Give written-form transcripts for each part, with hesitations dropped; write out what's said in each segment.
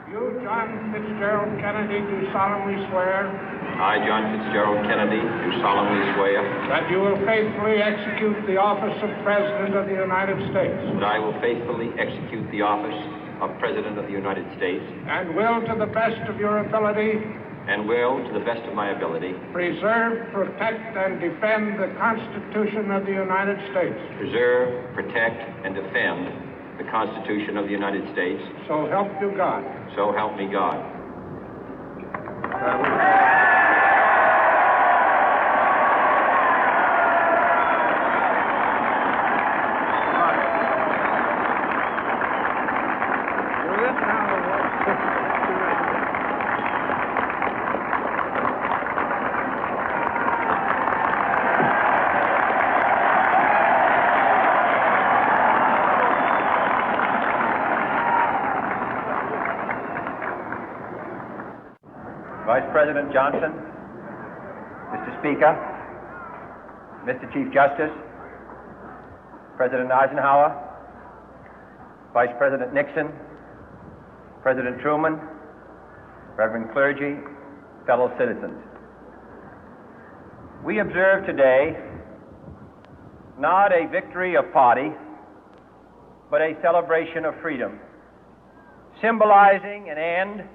You, John Fitzgerald Kennedy, do solemnly swear I, John Fitzgerald Kennedy, do solemnly swear that you will faithfully execute the office of President of the United States that I will faithfully execute the office of President of the United States and will, to the best of your ability, and will, to the best of my ability, preserve, protect, and defend the Constitution of the United States. preserve, protect, and defend the Constitution of the United States. So help you God. So help me God. Vice President Johnson, Mr. Speaker, Mr. Chief Justice, President Eisenhower, Vice President Nixon, President Truman, Reverend clergy, fellow citizens. We observe today not a victory of party, but a celebration of freedom, symbolizing an end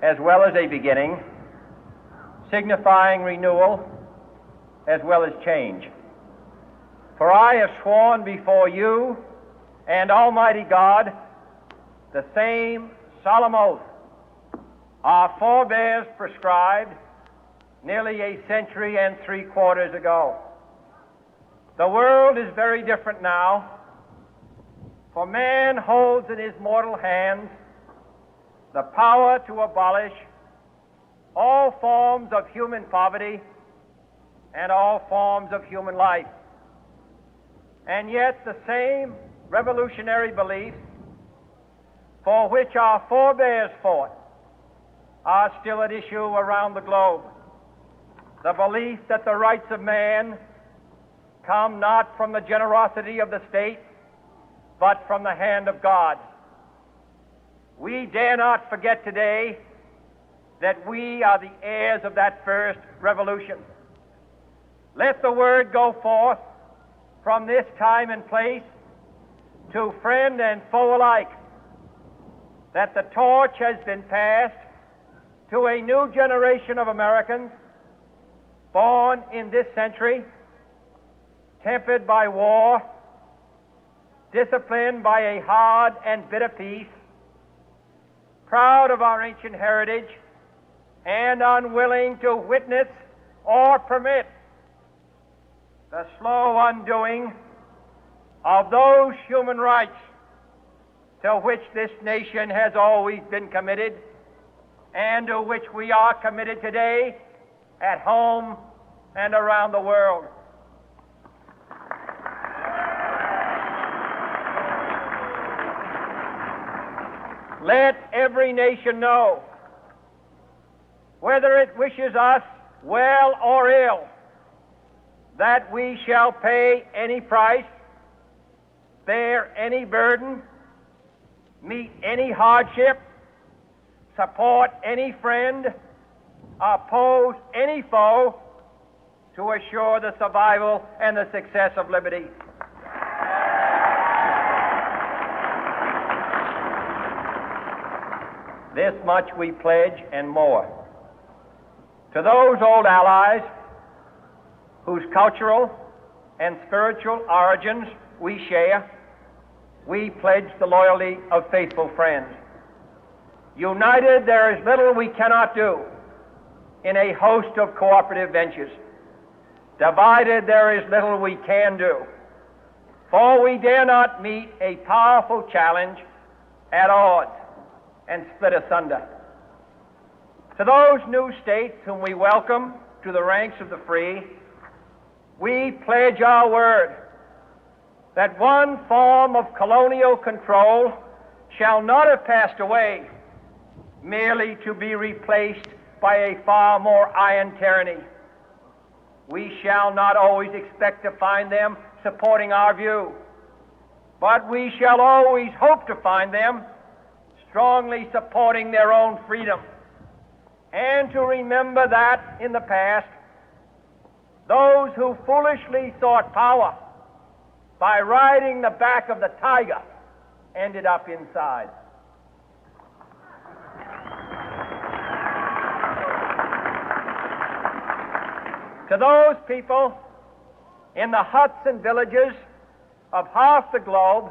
as well as a beginning, signifying renewal as well as change. For I have sworn before you and Almighty God the same solemn oath our forebears prescribed nearly a century and 3/4 ago. The world is very different now, for man holds in his mortal hands the power to abolish all forms of human poverty and all forms of human life. And yet the same revolutionary beliefs for which our forebears fought are still at issue around the globe. The belief that the rights of man come not from the generosity of the state, but from the hand of God. We dare not forget today that we are the heirs of that first revolution. Let the word go forth from this time and place to friend and foe alike that the torch has been passed to a new generation of Americans born in this century, tempered by war, disciplined by a hard and bitter peace, proud of our ancient heritage, and unwilling to witness or permit the slow undoing of those human rights to which this nation has always been committed and to which we are committed today at home and around the world. Let every nation know, whether it wishes us well or ill, that we shall pay any price, bear any burden, meet any hardship, support any friend, oppose any foe to assure the survival and the success of liberty. This much we pledge and more. To those old allies whose cultural and spiritual origins we share, we pledge the loyalty of faithful friends. United, there is little we cannot do in a host of cooperative ventures. Divided, there is little we can do, for we dare not meet a powerful challenge at odds and split asunder. To those new states whom we welcome to the ranks of the free, we pledge our word that one form of colonial control shall not have passed away, merely to be replaced by a far more iron tyranny. We shall not always expect to find them supporting our view, but we shall always hope to find them strongly supporting their own freedom, and to remember that in the past, those who foolishly sought power by riding the back of the tiger ended up inside. To those people in the huts and villages of half the globe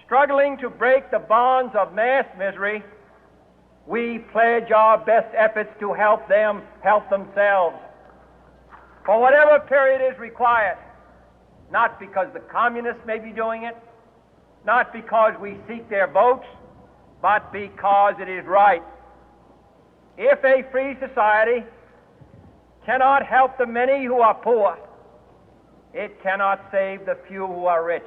struggling to break the bonds of mass misery, we pledge our best efforts to help them help themselves for whatever period is required, not because the communists may be doing it, not because we seek their votes, but because it is right. If a free society cannot help the many who are poor, it cannot save the few who are rich.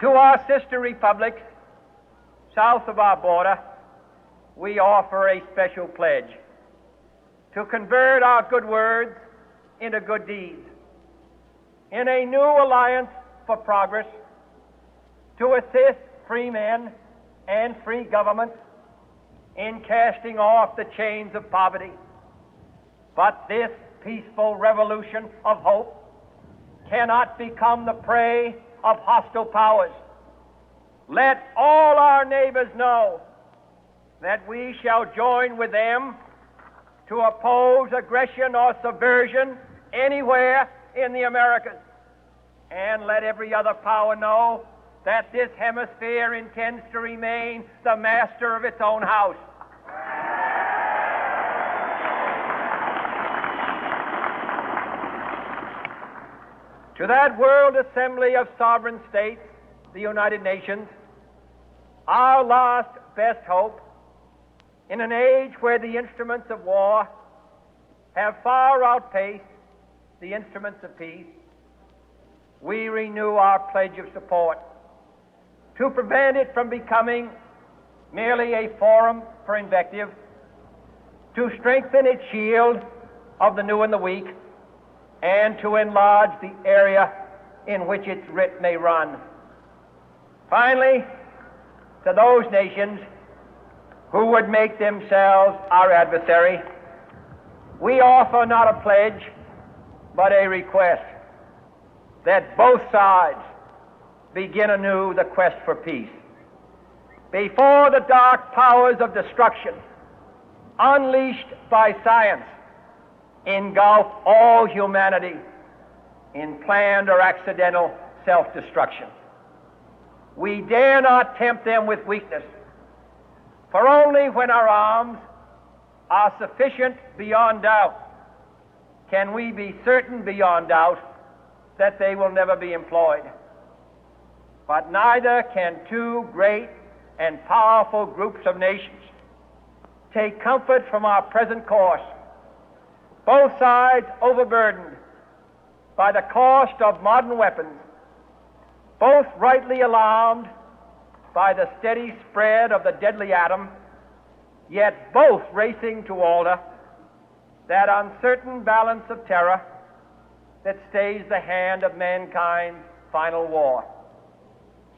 To our sister republics south of our border, we offer a special pledge to convert our good words into good deeds, in a new alliance for progress, to assist free men and free governments in casting off the chains of poverty. But this peaceful revolution of hope cannot become the prey of hostile powers. Let all our neighbors know that we shall join with them to oppose aggression or subversion anywhere in the Americas. And let every other power know that this hemisphere intends to remain the master of its own house. To that World Assembly of Sovereign States, the United Nations, our last best hope, in an age where the instruments of war have far outpaced the instruments of peace, we renew our pledge of support to prevent it from becoming merely a forum for invective, to strengthen its shield of the new and the weak, and to enlarge the area in which its writ may run. Finally, to those nations who would make themselves our adversary, we offer not a pledge, but a request that both sides begin anew the quest for peace. Before the dark powers of destruction, unleashed by science, engulf all humanity in planned or accidental self-destruction, we dare not tempt them with weakness, for only when our arms are sufficient beyond doubt can we be certain beyond doubt that they will never be employed. But neither can two great and powerful groups of nations take comfort from our present course, both sides overburdened by the cost of modern weapons, both rightly alarmed by the steady spread of the deadly atom, yet both racing to alter that uncertain balance of terror that stays the hand of mankind's final war.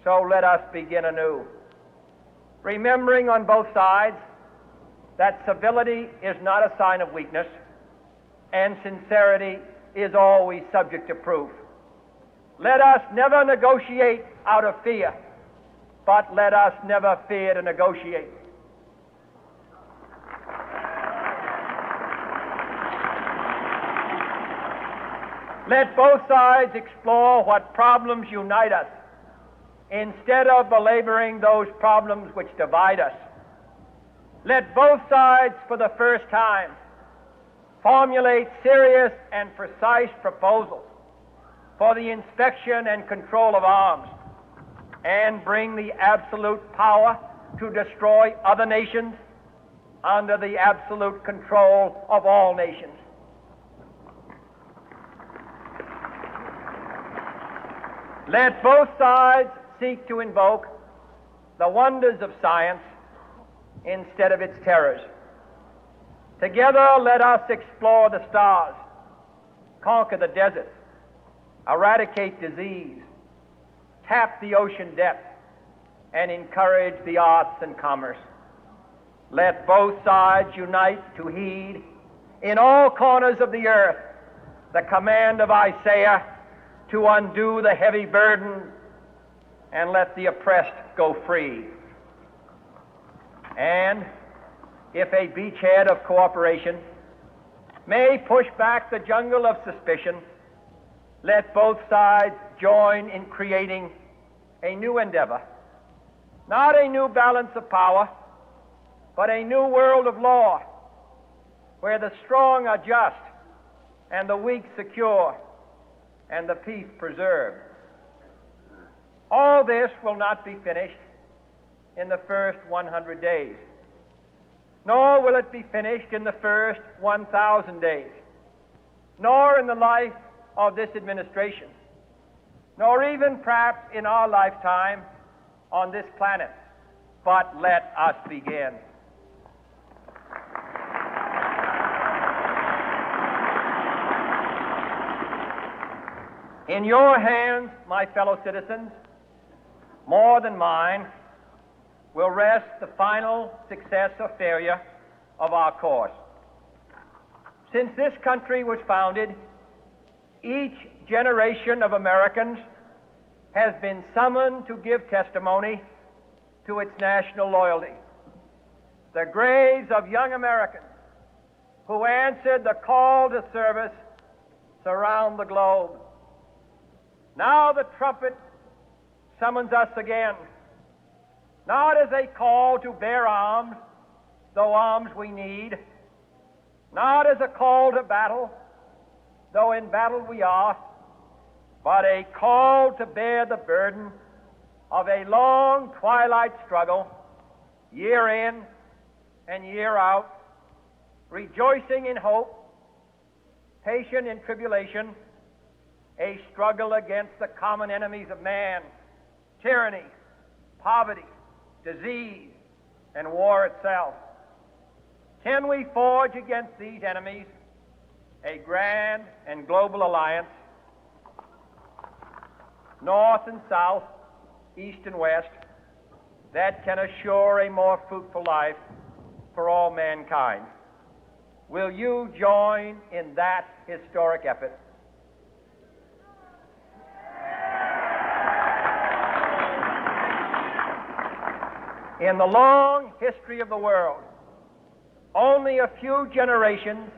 So let us begin anew, remembering on both sides that civility is not a sign of weakness, and sincerity is always subject to proof. Let us never negotiate out of fear, but let us never fear to negotiate. Let both sides explore what problems unite us, instead of belaboring those problems which divide us. Let both sides, for the first time, formulate serious and precise proposals for the inspection and control of arms, and bring the absolute power to destroy other nations under the absolute control of all nations. Let both sides seek to invoke the wonders of science instead of its terrors. Together, let us explore the stars, conquer the deserts, eradicate disease, tap the ocean depth, and encourage the arts and commerce. Let both sides unite to heed in all corners of the earth the command of Isaiah to undo the heavy burden and let the oppressed go free. And if a beachhead of cooperation may push back the jungle of suspicion, let both sides join in creating a new endeavor, not a new balance of power, but a new world of law, where the strong are just and the weak secure and the peace preserved. All this will not be finished in the first 100 days, nor will it be finished in the first 1,000 days, nor in the life of this administration, nor even perhaps in our lifetime on this planet. But let us begin. In your hands, my fellow citizens, more than mine, will rest the final success or failure of our course. Since this country was founded, each generation of Americans has been summoned to give testimony to its national loyalty. The graves of young Americans who answered the call to service surround the globe. Now the trumpet summons us again, not as a call to bear arms, though arms we need, not as a call to battle, though in battle we are, but a call to bear the burden of a long twilight struggle, year in and year out, rejoicing in hope, patient in tribulation, a struggle against the common enemies of man, tyranny, poverty, disease, and war itself. Can we forge against these enemies a grand and global alliance, north and south, east and west, that can assure a more fruitful life for all mankind? Will you join in that historic effort? In the long history of the world, only a few generations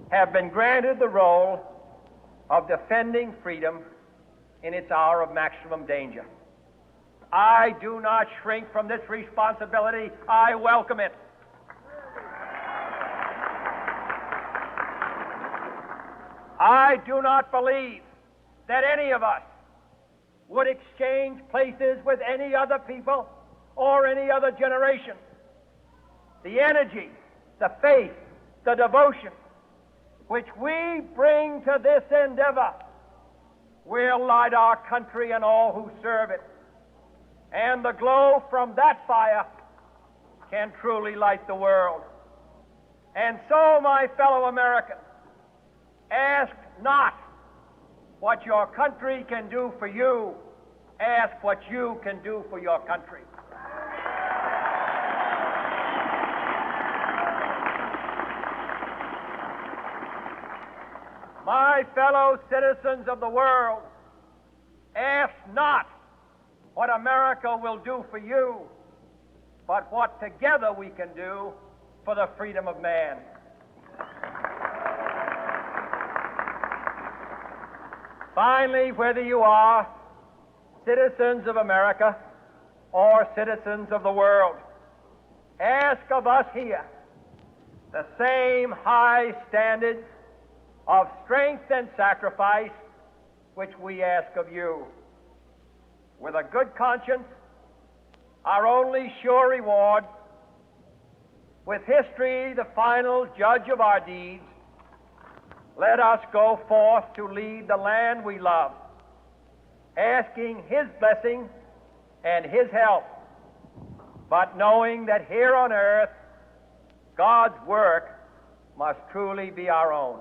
have been granted the role of defending freedom in its hour of maximum danger. I do not shrink from this responsibility. I welcome it. I do not believe that any of us would exchange places with any other people or any other generation. The energy, the faith, the devotion which we bring to this endeavor will light our country and all who serve it. And the glow from that fire can truly light the world. And so, my fellow Americans, ask not what your country can do for you, ask what you can do for your country. My fellow citizens of the world, ask not what America will do for you, but what together we can do for the freedom of man. Finally, whether you are citizens of America or citizens of the world, ask of us here the same high standards of strength and sacrifice which we ask of you. With a good conscience, our only sure reward, with history the final judge of our deeds, let us go forth to lead the land we love, asking His blessing and His help, but knowing that here on earth God's work must truly be our own.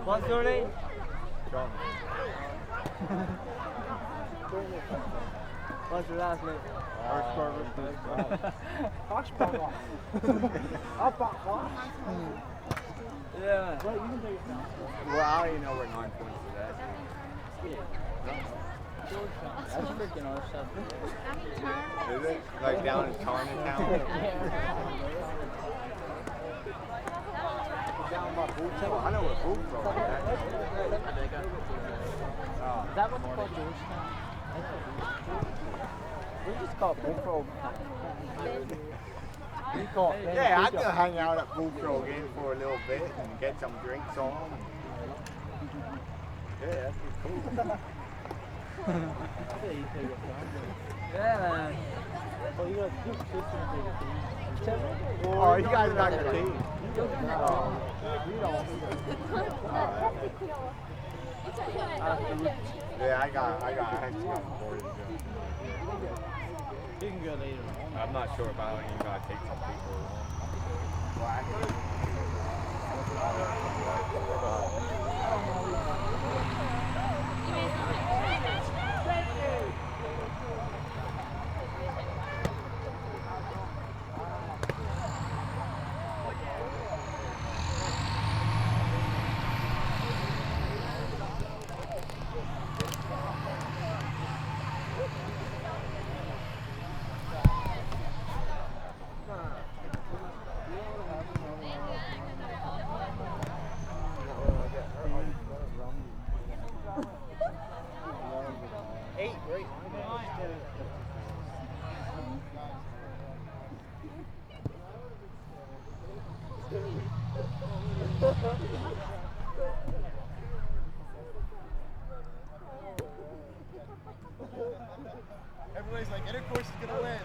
What's your name? John. What's your last name? Yeah. Well, I don't even know where 9 points is at. That's freaking awesome. Is it? Like down in Chinatown? I know where Bullfrog is at. Is that what's called Georgetown? We just call it Bullfrog. Yeah, I could hang out at Bullfrog Inn for a little bit and get some drinks on. Yeah, that'd be cool. Yeah, man. Well, you got two sisters. Oh, you guys got your team. Yeah, I actually got 40 to go. You can go later on. I'm not sure about it. You gotta take some people along. Everybody's like, intercourse is gonna win.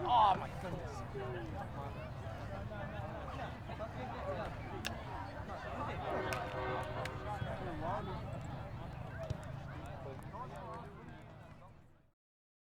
Oh my goodness.